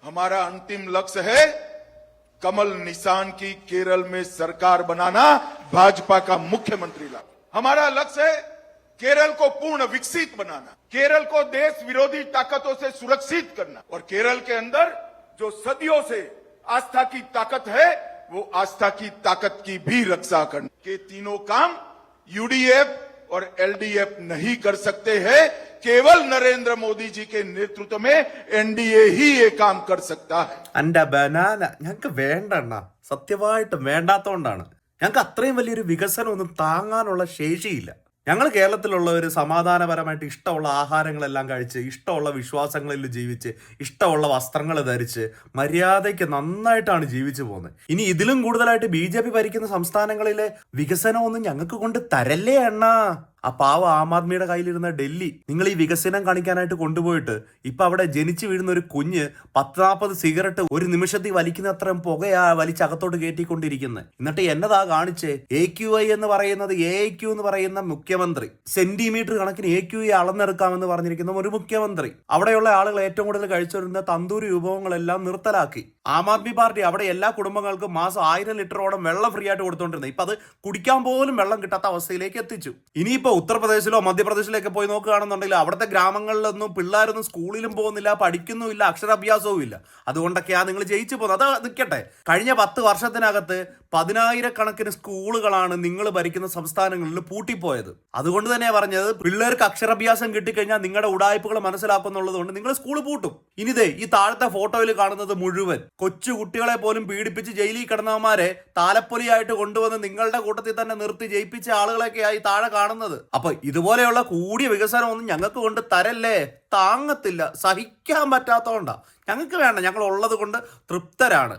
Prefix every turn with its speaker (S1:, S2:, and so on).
S1: हमारा अंतिम लक्ष्य है कमल निशान की केरल में सरकार बनाना, भाजपा का मुख्यमंत्री लाना। हमारा लक्ष्य है केरल को पूर्ण विकसित बनाना, केरल को देश विरोधी ताकतों से सुरक्षित करना और केरल के अंदर जो सदियों से आस्था की ताकत है वो आस्था की ताकत की भी रक्षा करना। के तीनों काम यूडीएफ और एलडीएफ नहीं कर सकते हैं, केवल नरेंद्र मोदी जी के नेतृत्व में एनडीए ही ये काम कर सकता है.
S2: എന്റെ ബനാന ഞങ്ങൾക്ക് വേണ്ടണ്ണ, സത്യമായിട്ടും വേണ്ടാത്തോണ്ടാണ്. ഞങ്ങൾക്ക് അത്രയും വലിയൊരു വികസനം ഒന്നും താങ്ങാനുള്ള ശേഷിയില്ല. ഞങ്ങൾ കേരളത്തിലുള്ളവർ സമാധാനപരമായിട്ട് ഇഷ്ടമുള്ള ആഹാരങ്ങളെല്ലാം കഴിച്ച്, ഇഷ്ടമുള്ള വിശ്വാസങ്ങളിൽ ജീവിച്ച്, ഇഷ്ടമുള്ള വസ്ത്രങ്ങൾ ധരിച്ച് മര്യാദയ്ക്ക് നന്നായിട്ടാണ് ജീവിച്ചു പോകുന്നത്. ഇനി ഇതിലും കൂടുതലായിട്ട് BJP ഭരിക്കുന്ന സംസ്ഥാനങ്ങളിലെ വികസനമൊന്നും ഞങ്ങൾക്ക് കൊണ്ട് തരല്ലേ അണ്ണാ. ആ പാവ ആം ആദ്മിയുടെ കയ്യിലിരുന്ന ഡൽഹി നിങ്ങൾ ഈ വികസനം കാണിക്കാനായിട്ട് കൊണ്ടുപോയിട്ട് ഇപ്പൊ അവിടെ ജനിച്ചു വീഴുന്ന ഒരു കുഞ്ഞ് 10-40 സിഗരറ്റ് ഒരു നിമിഷത്തിൽ വലിക്കുന്ന അത്രയും പുകയാ വലിച്ചകത്തോട്ട് കയറ്റിക്കൊണ്ടിരിക്കുന്നത്. എന്നിട്ട് എന്നതാ കാണിച്ചേ? AQI എന്ന് പറയുന്നത് AIQ എന്ന് പറയുന്ന മുഖ്യമന്ത്രി, സെന്റിമീറ്റർ കണക്കിന് AQI അളന്നെടുക്കാമെന്ന് പറഞ്ഞിരിക്കുന്ന ഒരു മുഖ്യമന്ത്രി, അവിടെയുള്ള ആളുകൾ ഏറ്റവും കൂടുതൽ കഴിച്ചുവരുന്ന തന്തൂരി വിഭവങ്ങളെല്ലാം നിർത്തലാക്കി. ആം ആദ്മി പാർട്ടി അവിടെ എല്ലാ കുടുംബങ്ങൾക്കും മാസം 1000 ലിറ്ററോളം വെള്ളം ഫ്രീ ആയിട്ട് കൊടുത്തോണ്ടിരുന്നത് ഇപ്പൊ അത് കുടിക്കാൻ പോലും വെള്ളം കിട്ടാത്ത അവസ്ഥയിലേക്ക് എത്തിച്ചു. ഇനിയിപ്പോ ഉത്തർപ്രദേശിലോ മധ്യപ്രദേശിലൊക്കെ പോയി നോക്കുകയാണെന്നുണ്ടെങ്കിൽ അവിടുത്തെ ഗ്രാമങ്ങളിലൊന്നും പിള്ളേരൊന്നും സ്കൂളിലും പോകുന്നില്ല, പഠിക്കുന്നുമില്ല, അക്ഷരാഭ്യാസവും ഇല്ല. അതുകൊണ്ടൊക്കെയാ നിങ്ങൾ ജയിച്ചു പോകുന്നത്. അത് നിൽക്കട്ടെ, കഴിഞ്ഞ 10 വർഷത്തിനകത്ത് 10,000 സ്കൂളുകളാണ് നിങ്ങൾ ഭരിക്കുന്ന സംസ്ഥാനങ്ങളിൽ പൂട്ടിപ്പോയത്. അതുകൊണ്ട് തന്നെ പറഞ്ഞത് പിള്ളേർക്ക് അക്ഷരാഭ്യാസം കിട്ടിക്കഴിഞ്ഞാൽ നിങ്ങളുടെ ഉടായ്പകൾ മനസ്സിലാക്കുന്നുള്ളത് കൊണ്ട് നിങ്ങൾ സ്കൂൾ പൂട്ടും. ഇനിതേ ഈ താഴത്തെ ഫോട്ടോയിൽ കാണുന്നത് മുഴുവൻ കൊച്ചു കുട്ടികളെ പോലും പീഡിപ്പിച്ച് ജയിലിൽ കിടന്നവന്മാരെ താലപ്പൊലിയായിട്ട് കൊണ്ടുവന്ന് നിങ്ങളുടെ കൂട്ടത്തിൽ തന്നെ നിർത്തി ജയിപ്പിച്ച ആളുകളൊക്കെയായി താഴെ കാണുന്നത്. അപ്പൊ ഇതുപോലെയുള്ള കൂടിയ വികസനം ഒന്നും ഞങ്ങൾക്ക് കൊണ്ട് തരല്ലേ, താങ്ങത്തില്ല, സഹിക്കാൻ പറ്റാത്തതുകൊണ്ടാ. ഞങ്ങൾക്ക് വേണ്ട, ഞങ്ങൾ ഉള്ളത് കൊണ്ട് തൃപ്തരാണ്.